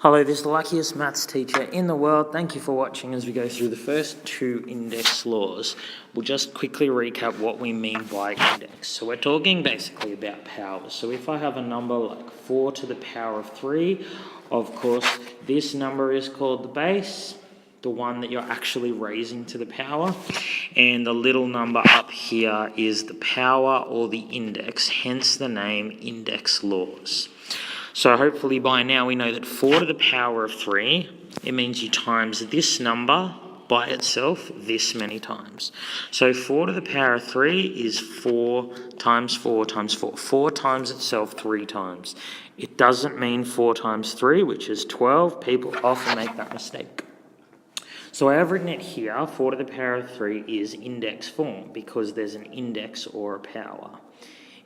Hello, this is the luckiest maths teacher in the world. Thank you for watching as we go through the first two index laws. We'll just quickly recap what we mean by index. So we're talking basically about powers. So if I have a number like 4 to the power of 3, of course, this number is called the base, the one that you're actually raising to the power, and the little number up here is the power or the index, hence the name index laws. So hopefully by now we know that 4 to the power of 3, it means you times this number by itself this many times. So 4 to the power of 3 is 4 times 4 times 4. 4 times itself 3 times. It doesn't mean 4 times 3, which is 12. People often make that mistake. So I have written it here, 4 to the power of 3 is index form because there's an index or a power.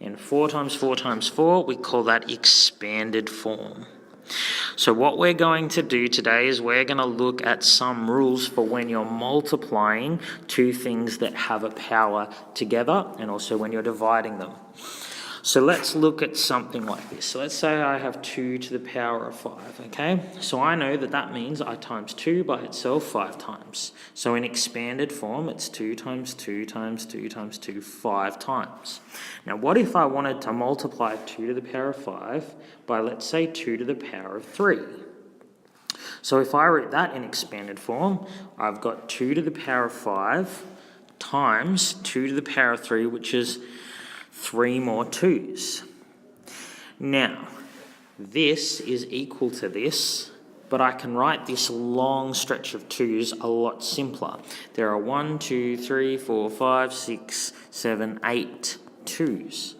And 4 times 4 times 4, we call that expanded form. So what we're going to do today is we're going to look at some rules for when you're multiplying two things that have a power together and also when you're dividing them. So let's look at something like this. So let's say I have 2 to the power of 5, okay? So I know that that means I times 2 by itself 5 times. So in expanded form, it's 2 times 2 times 2 times 2, 5 times. Now what if I wanted to multiply 2 to the power of 5 by, let's say, 2 to the power of 3? So if I write that in expanded form, I've got 2 to the power of 5 times 2 to the power of 3, which is 3 more 2's. Now, this is equal to this, but I can write this long stretch of 2's a lot simpler. There are 1, 2, 3, 4, 5, 6, 7, 8 2's.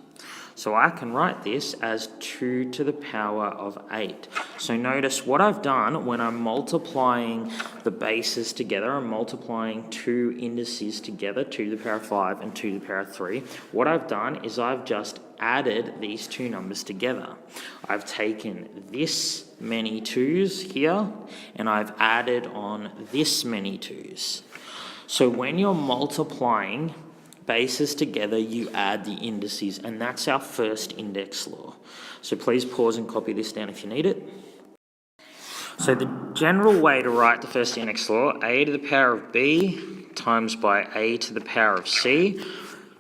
So I can write this as 2 to the power of 8. So notice what I've done when I'm multiplying the bases together, I'm multiplying two indices together, 2 to the power of 5 and 2 to the power of 3. What I've done is I've just added these two numbers together. I've taken this many 2's here and I've added on this many 2's. So when you're multiplying bases together, you add the indices, and that's our first index law. So please pause and copy this down if you need it. So the general way to write the first index law, a to the power of b times by a to the power of c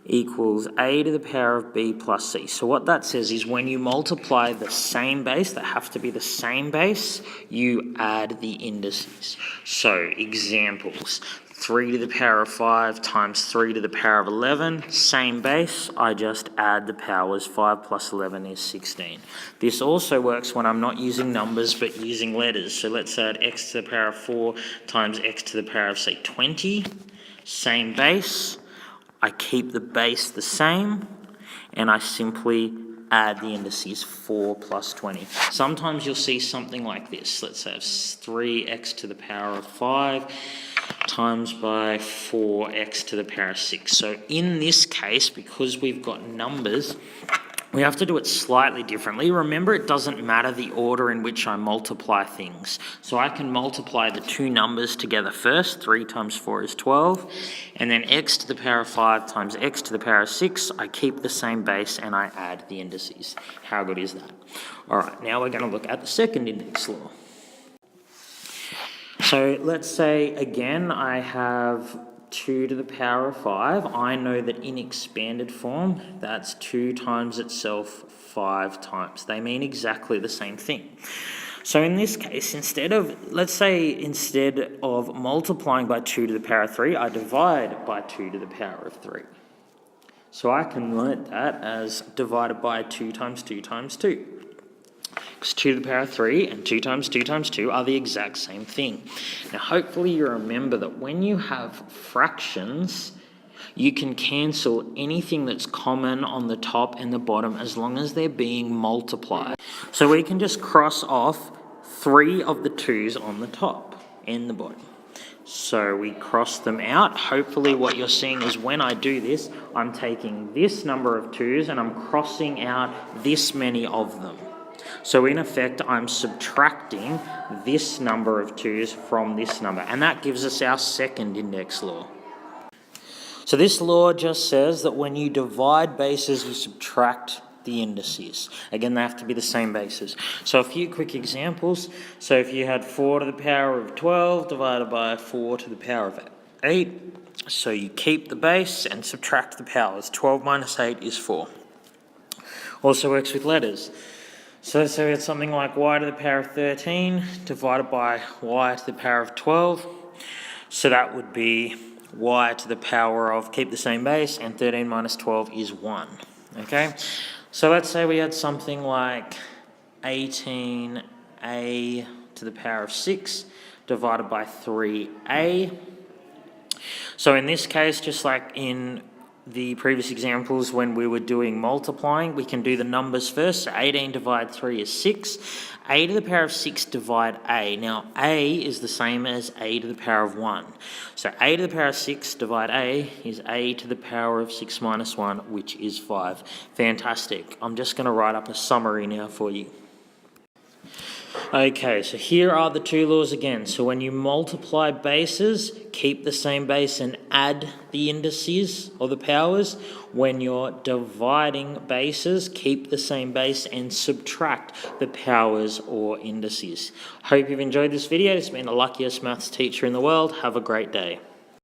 equals a to the power of b plus c. So what that says is when you multiply the same base, that have to be the same base, you add the indices. So examples. 3 to the power of 5 times 3 to the power of 11, same base, I just add the powers. 5 plus 11 is 16. This also works when I'm not using numbers but using letters. So let's add x to the power of 4 times x to the power of, say, 20, same base, I keep the base the same, and I simply add the indices. 4 plus 20. Sometimes you'll see something like this. Let's have 3x to the power of 5 times by 4x to the power of 6. So in this case, because we've got numbers, we have to do it slightly differently. Remember, it doesn't matter the order in which I multiply things. So I can multiply the two numbers together first. 3 times 4 is 12. And then x to the power of 5 times x to the power of 6. I keep the same base and I add the indices. How good is that? All right, now we're going to look at the second index law. So let's say, again, I have 2 to the power of 5. I know that in expanded form, that's 2 times itself 5 times. They mean exactly the same thing. So in this case, instead of multiplying by 2 to the power of 3, I divide by 2 to the power of 3. So I can write that as divided by 2 times 2 times 2. Because 2 to the power of 3 and 2 times 2 times 2 are the exact same thing. Now hopefully you remember that when you have fractions, you can cancel anything that's common on the top and the bottom as long as they're being multiplied. So we can just cross off 3 of the 2's on the top and the bottom. So we cross them out. Hopefully what you're seeing is when I do this, I'm taking this number of 2's and I'm crossing out this many of them. So in effect, I'm subtracting this number of 2's from this number, and that gives us our second index law. So this law just says that when you divide bases, you subtract the indices. Again, they have to be the same bases. So a few quick examples. So if you had 4 to the power of 12 divided by 4 to the power of 8, so you keep the base and subtract the powers. 12 minus 8 is 4. Also works with letters. So we had something like y to the power of 13 divided by y to the power of 12. So that would be y to the power of, keep the same base, and 13 minus 12 is 1. Okay? So let's say we had something like 18a to the power of 6 divided by 3a. So in this case, just like in the previous examples when we were doing multiplying, we can do the numbers first. So 18 divided 3 is 6. A to the power of 6 divide a. Now, a is the same as a to the power of 1. So a to the power of 6 divide a is a to the power of 6 minus 1, which is 5. Fantastic. I'm just going to write up a summary now for you. Okay, so here are the two laws again. So when you multiply bases, keep the same base and add the indices or the powers. When you're dividing bases, keep the same base and subtract the powers or indices. Hope you've enjoyed this video. It's been the luckiest maths teacher in the world. Have a great day.